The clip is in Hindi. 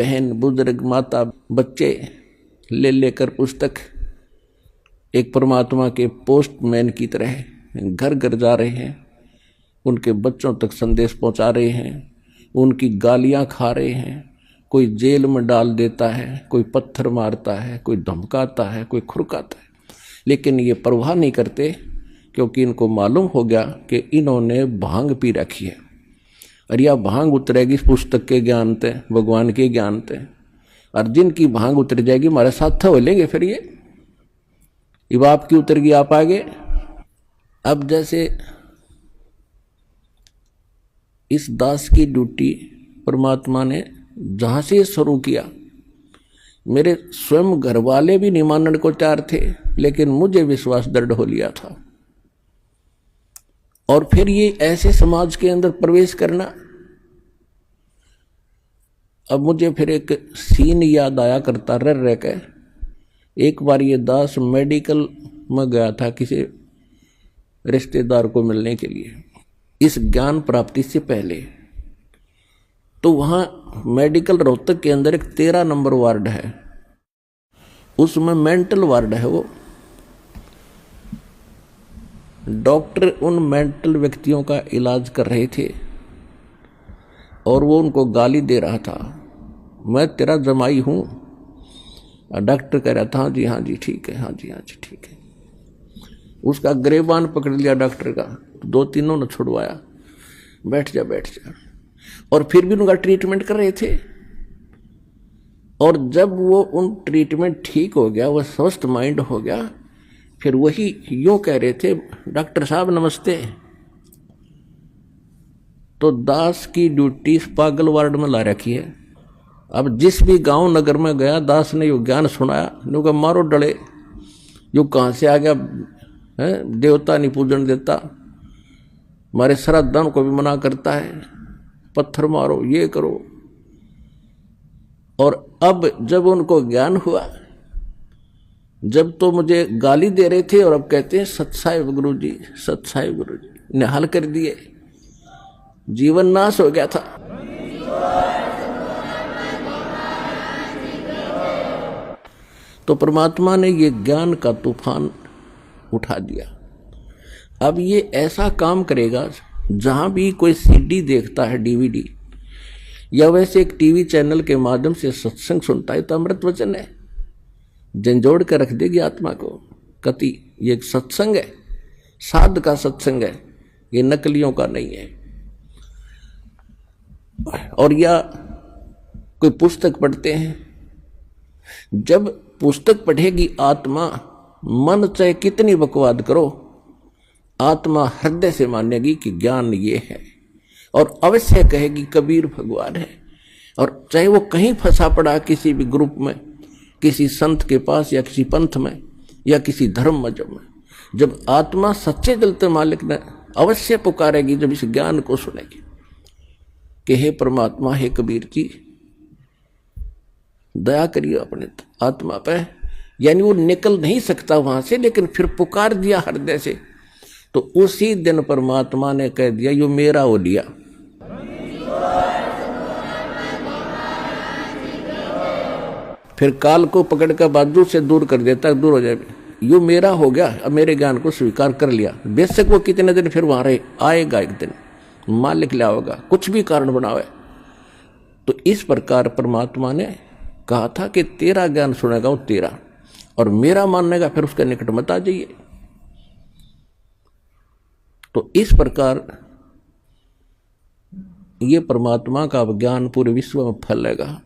बहन, बुजुर्ग, माता, बच्चे ले लेकर पुस्तक एक परमात्मा के पोस्टमैन की तरह घर घर जा रहे हैं, उनके बच्चों तक संदेश पहुंचा रहे हैं, उनकी गालियां खा रहे हैं। कोई जेल में डाल देता है, कोई पत्थर मारता है, कोई धमकाता है, कोई खुरकाता है, लेकिन ये परवाह नहीं करते, क्योंकि इनको मालूम हो गया कि इन्होंने भांग पी रखी है और यह भांग उतरेगी इस पुस्तक के ज्ञान से, भगवान के ज्ञान से। और जिनकी भांग उतर जाएगी हमारे साथ हो लेंगे। फिर ये अब आपकी उतर गई, आप आगे। अब जैसे इस दास की ड्यूटी परमात्मा ने जहां से शुरू किया, मेरे स्वयं घर वाले भी नहीं मानने को तैयार थे, लेकिन मुझे विश्वास दृढ़ हो लिया था। और फिर ये ऐसे समाज के अंदर प्रवेश करना, अब मुझे फिर एक सीन याद आया करता रह के। एक बार ये दास मेडिकल में गया था किसी रिश्तेदार को मिलने के लिए, इस ज्ञान प्राप्ति से पहले। तो वहां मेडिकल रोहतक के अंदर एक 13 नंबर वार्ड है, उसमें मेंटल वार्ड है। वो डॉक्टर उन मेंटल व्यक्तियों का इलाज कर रहे थे और वो उनको गाली दे रहा था, मैं तेरा जमाई हूं। डॉक्टर कह रहा था हाँ जी ठीक है, हाँ जी ठीक है। उसका गिरेबान पकड़ लिया डॉक्टर का, 2-3 ने छुड़वाया, बैठ जा। और फिर भी उनका ट्रीटमेंट कर रहे थे। और जब वो उन ट्रीटमेंट ठीक हो गया, वो स्वस्थ माइंड हो गया, फिर वही यूं कह रहे थे, डॉक्टर साहब नमस्ते। तो दास की ड्यूटी पागल वार्ड में ला रखी है। अब जिस भी गांव नगर में गया, दास ने यो ज्ञान सुनाया, नुका मारो डले, यो कहां से आ गया है, देवता नहीं पूजन देता, हमारे श्राद्धों को भी मना करता है, पत्थर मारो, ये करो। और अब जब उनको ज्ञान हुआ, जब तो मुझे गाली दे रहे थे और अब कहते हैं सत्साहिब गुरु जी, सत्साहिब गुरु जी ने हल कर दिए, जीवन नाश हो गया था। तो परमात्मा ने ये ज्ञान का तूफान उठा दिया। अब ये ऐसा काम करेगा, जहां भी कोई सीडी देखता है, डीवीडी, या वैसे एक टीवी चैनल के माध्यम से सत्संग सुनता है, तो अमृत वचन है, झंझोड़ कर रख देगी आत्मा को। कति ये एक सत्संग है, साध का सत्संग है, ये नकलियों का नहीं है। और या कोई पुस्तक पढ़ते हैं, जब पुस्तक पढ़ेगी आत्मा, मन चाहे कितनी बकवाद करो, आत्मा हृदय से मानेगी कि ज्ञान ये है, और अवश्य कहेगी कबीर भगवान है। और चाहे वो कहीं फंसा पड़ा किसी भी ग्रुप में, किसी संत के पास, या किसी पंथ में, या किसी धर्म मजहब में, जब आत्मा सच्चे दिल से मालिक ने अवश्य पुकारेगी, जब इस ज्ञान को सुनेगी कि हे परमात्मा, हे कबीर जी, दया करिए अपने आत्मा पे। यानी वो निकल नहीं सकता वहां से, लेकिन फिर पुकार दिया हृदय से, तो उसी दिन परमात्मा ने कह दिया यो मेरा हो लिया। फिर काल को पकड़ कर बाजू से दूर कर देता, दूर हो जाए, यो मेरा हो गया, अब मेरे ज्ञान को स्वीकार कर लिया। बेशक वो कितने दिन फिर वहां रहे, आएगा एक दिन, मालिक ले होगा, कुछ भी कारण बनावे। तो इस प्रकार परमात्मा ने कहा था कि तेरा ज्ञान सुनेगा वो तेरा, और मेरा मानने का फिर उसके निकट मत आ जाइए। तो इस प्रकार ये परमात्मा का ज्ञान पूरे विश्व में फैलेगा।